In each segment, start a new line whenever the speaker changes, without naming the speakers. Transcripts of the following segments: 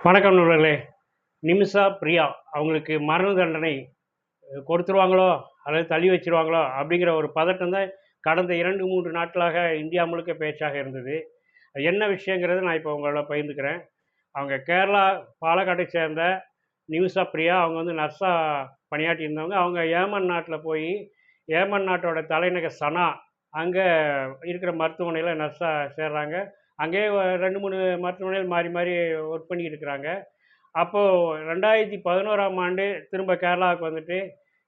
வணக்கம் நண்பர்களே. நிமிஷா பிரியா அவங்களுக்கு மரண தண்டனை கொடுத்துருவாங்களோ, அல்லது தள்ளி வச்சுருவாங்களோ அப்படிங்கிற ஒரு பதட்டம் தான் கடந்த 2, 3 நாட்களாக இந்தியா முழுக்க பேச்சாக இருந்தது. என்ன விஷயங்கிறத நான் இப்போ உங்களோட பகிர்ந்துக்கிறேன். அவங்க கேரளா பாலக்காட்டை சேர்ந்த நிமிஷா பிரியா அவங்க வந்து நர்ஸா பணியாற்றியிருந்தவங்க. அவங்க ஏமன் நாட்டில போய் ஏமன் நாட்டோட தலைநகர் சனா அங்கே இருக்கிற மருத்துவமனையில நர்ஸா சேர்றாங்க. அங்கேயே 2, 3 மருத்துவமனைகள் மாறி மாறி ஒர்க் பண்ணிக்கிட்டு இருக்கிறாங்க. அப்போது 2011ஆம் ஆண்டு திரும்ப கேரளாவுக்கு வந்துட்டு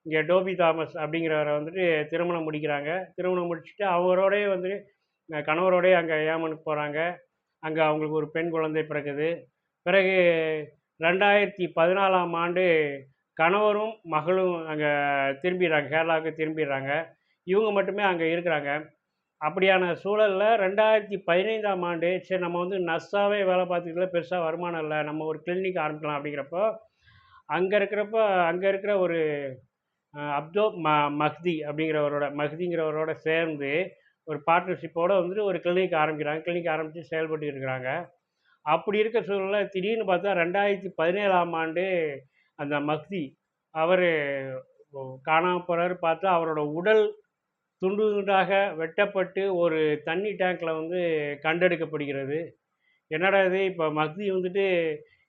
இங்கே டோபி தாமஸ் அப்படிங்கிறவரை வந்துட்டு திருமணம் முடிக்கிறாங்க. திருமணம் முடிச்சுட்டு அவரோடயே வந்து கணவரோடயே அங்கே ஏமனுக்கு போகிறாங்க. அங்கே அவங்களுக்கு ஒரு பெண் குழந்தை பிறக்குது. பிறகு 2014ஆம் ஆண்டு கணவரும் மகளும் அங்கே திரும்பிடுறாங்க, கேரளாவுக்கு திரும்பிடுறாங்க. இவங்க மட்டுமே அங்கே இருக்கிறாங்க. அப்படியான சூழல்ல 2015ஆம் ஆண்டு, சரி நம்ம வந்து நர்ஸாவே வேலை பார்த்துக்கிறதுல பெருசா வருமானம் இல்ல. நம்ம ஒரு கிளினிக் ஆரம்பிக்கலாம் அப்படிங்கிறப்போ, அங்க இருக்கிற ஒரு அப்தோ மஹ்தி மஹ்திங்கிறவரோட சேர்ந்து ஒரு பார்ட்னர்ஷிப்போட வந்துட்டு ஒரு கிளினிக் ஆரம்பிக்கிறாங்க. கிளினிக் ஆரம்பிச்சு செயல்பட்டுட்டு இருக்கிறாங்க. அப்படி இருக்க சூழல்ல திடீர்னு பார்த்தா 2017ஆம் ஆண்டு அந்த மஹ்தி அவரு காணாம போறாரு. பார்த்தா அவரோட உடல் துண்டு துண்டாக வெட்டப்பட்டு ஒரு தண்ணி டேங்க்ல வந்து கண்டெடுக்கப்படுகிறது. என்னடா இது! இப்போ மஹ்தி வந்துட்டு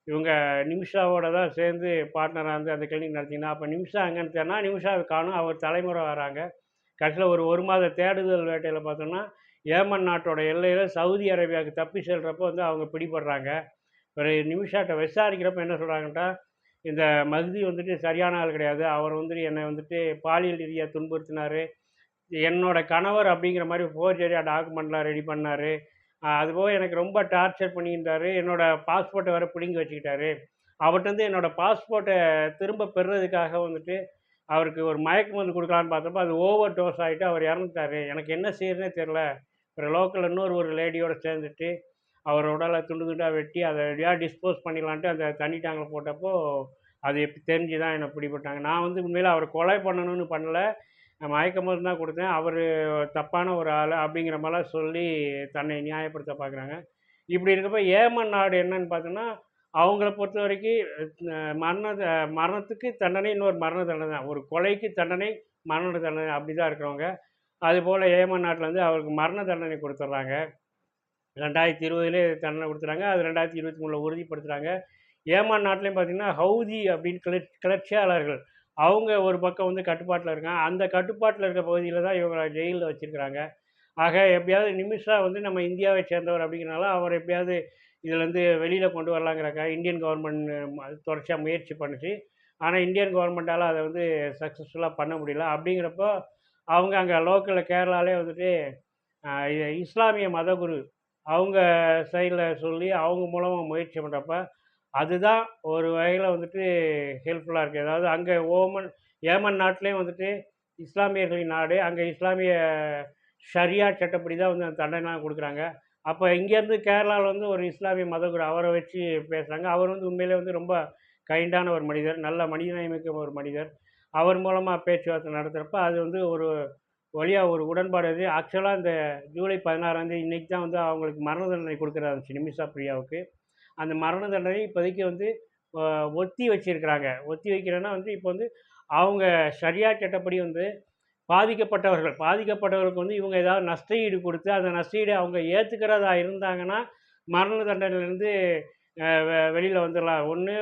இவங்க நிமிஷாவோட தான் சேர்ந்து பார்ட்னரா இருந்து அந்த கிளினிக் நடத்தினா, அப்போ நிமிஷா எங்கன்னு தேடுனா, நிமிஷாவ காணோம். அவர் தலைமுறை வராங்க. கடைசியில ஒரு 1 மாத தேடுதல் வேட்டையில பார்த்தோம்னா, ஏமன் நாட்டோட எல்லையில சவுதி அரேபியாவுக்கு தப்பி செல்றப்போ வந்து அவங்க பிடிபடுறாங்க. ஒரு நிமிஷாட்ட விசாரிக்கிறப்ப என்ன சொல்றாங்கன்ட்டா, இந்த மஹ்தி வந்துட்டு சரியான ஆள் கிடையாது. அவர் வந்துட்டு என்னை வந்துட்டு பாலியல் ரீதியா துன்புறுத்தினாரு. என்னோட கணவர் அப்படிங்கிற மாதிரி ஃபோர்ஜரியா டாக்குமெண்ட்லாம் ரெடி பண்ணாரு. அதுபோக எனக்கு ரொம்ப டார்ச்சர் பண்ணியிருந்தாரு. என்னோட பாஸ்போர்ட்ட வேற பிடுங்கி வச்சுக்கிட்டாரு. அவர்ட்டருந்து என்னோட பாஸ்போர்ட்ட திரும்ப பெறுறதுக்காக வந்துட்டு, அவருக்கு ஒரு மயக்க மருந்து குடுக்கலான்னு பார்த்தப்ப, அது ஓவர் டோஸ் ஆயிட்டு அவர் இறந்துட்டாரு. எனக்கு என்ன செய்றதுன்னே தெரியல. ஒரு லோக்கல்ல ஒரு லேடியோட சேர்ந்துட்டு, அவர் உடல துண்டு துண்டா வெட்டி, அத எப்படியாவது டிஸ்போஸ் பண்ணிடலான்ட்டு அந்த தண்ணி டேங்க்ல போட்டப்போ, அது தெரிஞ்சு தான் என்ன பிடிபட்டாங்க. நான் வந்து உண்மையில அவர கொலை பண்ணணும்னு பண்ணல. மயக்க மருந்து தான் குடுத்தேன். அவரு தப்பான ஒரு ஆளு அப்படிங்கிற மாரிலாம் சொல்லி தன்னை நியாயப்படுத்த பார்க்குறாங்க. இப்படி இருக்கப்ப ஏமன் நாடு என்னன்னு பார்த்தோம்னா, அவங்கள பொறுத்தவரைக்கும் மரண த மரணத்துக்கு தண்டனை இன்னொரு மரண தண்டனை தான். ஒரு கொலைக்கு தண்டனை, மரண தண்டனை அப்படி தான் இருக்கிறவங்க. அதுபோல ஏமன் நாட்டுல வந்து அவருக்கு மரண தண்டனை குடுத்துடுறாங்க. 2020லயே தண்டனை குடுத்துறாங்க. அது 2023ல உறுதிப்படுத்துறாங்க. ஏமான் நாட்டிலயும் பார்த்தீங்கன்னா, ஹவுதி அப்படின்னு கிளர்ச்சியாளர்கள். அவங்க ஒரு பக்கம் வந்து கட்டுப்பாட்டுல இருக்காங்க. அந்த கட்டுப்பாட்டுல இருக்க பகுதியில தான் இவங்கள ஜெயில்ல வச்சிருக்கிறாங்க. ஆக எப்படியாவது நிமிஷா வந்து நம்ம இந்தியாவை சேர்ந்தவர் அப்படிங்கிறனால, அவர் எப்படியாவது இதுலேருந்து வெளியில கொண்டு வரலாங்கிறக்காக இந்தியன் கவர்மெண்ட் தொடர்ச்சியா முயற்சி பண்ணுச்சு. ஆனா, இந்தியன் கவர்மெண்ட்டால அத வந்து சக்சஸ்ஃபுல்லா பண்ண முடியல. அப்படிங்கிறப்போ, அவங்க அங்க லோக்கல்ல கேரளாலயே வந்துட்டு இஸ்லாமிய மதகுரு அவங்க சைட்ல சொல்லி, அவங்க மூலமா முயற்சி பண்றப்ப, அதுதான் ஒரு வகையில வந்துட்டு ஹெல்ப்ஃபுல்லா இருக்கு. அதாவது அங்க ஏமன் நாட்டிலேயும் வந்துட்டு இஸ்லாமியர்களின் நாடு. அங்க இஸ்லாமிய ஷரியா சட்டப்படி தான் வந்து அந்த தண்டனைலாம் குடுக்குறாங்க. அப்ப இங்கேருந்து கேரளால வந்து ஒரு இஸ்லாமிய மதகுரு அவர வச்சு பேசுறாங்க. அவர் வந்து உண்மையிலே வந்து ரொம்ப கைண்டான ஒரு மனிதர். நல்ல மனிதநேயமிக்க ஒரு மனிதர். அவர் மூலமா பேச்சுவார்த்தை நடத்துறப்ப, அது வந்து ஒரு வழியா ஒரு உடன்பாடு அது. ஆக்சுவலா இந்த ஜூலை 16ஆம் தேதி இன்னைக்கு தான் வந்து அவங்களுக்கு மரண தண்டனை குடுக்குறதா இருந்துச்சு நிமிஷா பிரியாவுக்கு. அந்த மரண தண்டனை இப்போதைக்கு வந்து ஒத்தி வச்சிருக்கிறாங்க. ஒத்தி வைக்கிறேன்னா வந்து இப்போ வந்து அவங்க ஷரியா சட்டப்படி வந்து பாதிக்கப்பட்டவர்களுக்கு வந்து இவங்க ஏதாவது நஷ்ட ஈடு குடுத்து, அந்த நஷ்ட ஈட அவங்க ஏத்துக்கிறதா இருந்தாங்கன்னா, மரண தண்டனையிலேருந்து வெளியில வந்துரலாம். ஒண்ணு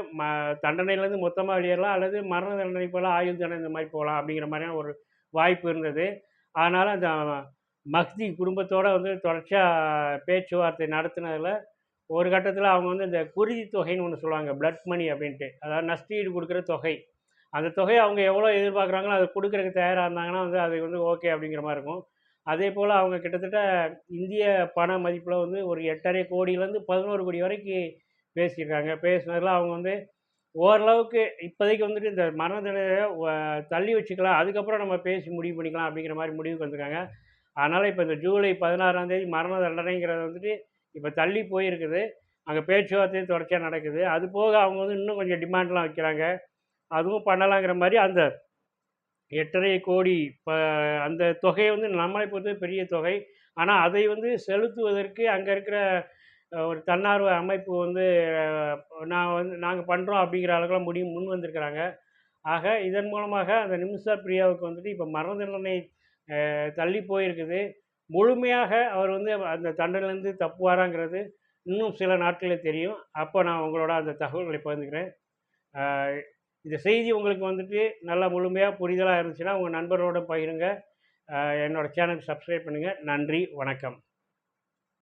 தண்டனையிலேருந்து மொத்தமா வெளியேறலாம். அல்லது மரண தண்டனைக்கு பதிலா ஆயுள் தண்டனை இந்த மாரி போலாம். அப்படிங்கிற மாரியான ஒரு வாய்ப்பு இருந்தது. அதனால அந்த மஹ்தி குடும்பத்தோட வந்து தொடர்ச்சியா பேச்சுவார்த்தை நடத்தினதுல, ஒரு கட்டத்தில அவங்க வந்து இந்த குருதி தொகைன்னு ஒண்ணு சொல்லுவாங்க. பிளட் மணி அப்படின்ட்டு. அதாவது நஷ்டஈடு குடுக்குற தொகை. அந்த தொகைய அவங்க எவ்வளோ எதிர்பார்க்குறாங்களோ, அத குடுக்குறதுக்கு தயாரா இருந்தாங்கன்னா வந்து, அது வந்து ஓகே அப்படிங்கிற மாரி இருக்கும். அதேபோல அவங்க கிட்டத்தட்ட இந்திய பண மதிப்புல வந்து ஒரு 8,500 கோடியிலேருந்து 11 கோடி வரைக்கும் பேசியிருக்காங்க. பேசினதுல அவங்க வந்து ஓரளவுக்கு இப்போதைக்கு வந்துட்டு இந்த மரண தண்டனைய தள்ளி வச்சுக்கலாம். அதுக்கப்புறம் நம்ம பேசி முடிவு பண்ணிக்கலாம் அப்படிங்கிற மாரி முடிவுக்கு வந்திருக்காங்க. அதனால இப்ப இந்த ஜூலை 16ஆம் தேதி மரண தண்டனைங்கிறது வந்துட்டு இப்ப தள்ளி போயிருக்குது. அங்க பேச்சுவார்த்தையும் தொடர்ச்சியா நடக்குது. அது போக அவங்க வந்து இன்னும் கொஞ்சம் டிமாண்ட்லாம் வைக்கிறாங்க. அதுவும் பண்ணலாங்கிற மாரி அந்த 8,500 கோடி அந்த தொகை வந்து நம்மளை பொறுத்தவரை பெரிய தொகை. ஆனா, அதை வந்து செலுத்துவதற்கு அங்க இருக்கிற ஒரு தன்னார்வ அமைப்பு வந்து நான் வந்து நாங்கள் பண்ணுறோம் அப்படிங்கிற அளவுக்குலாம் முன் வந்திருக்கிறாங்க. ஆக இதன் மூலமாக அந்த நிமிஷா பிரியாவுக்கு வந்துட்டு இப்போ மரண தண்டனை தள்ளி போயிருக்குது. முழுமையாக அவர் வந்து அந்த தண்டனையிலேருந்து தப்புவாராங்கிறது இன்னும் சில நாட்களில் தெரியும். அப்போ நான் உங்களோட அந்த தகவல்களை பகிர்ந்துக்கிறேன். அ இந்த செய்தி உங்களுக்கு வந்துட்டு நல்லா முழுமையா புரிதலா இருந்துச்சுன்னா, உங்க நண்பரோட பகிருங்க. என்னோட சேனலுக்கு சப்ஸ்கிரைப் பண்ணுங்க. நன்றி, வணக்கம்.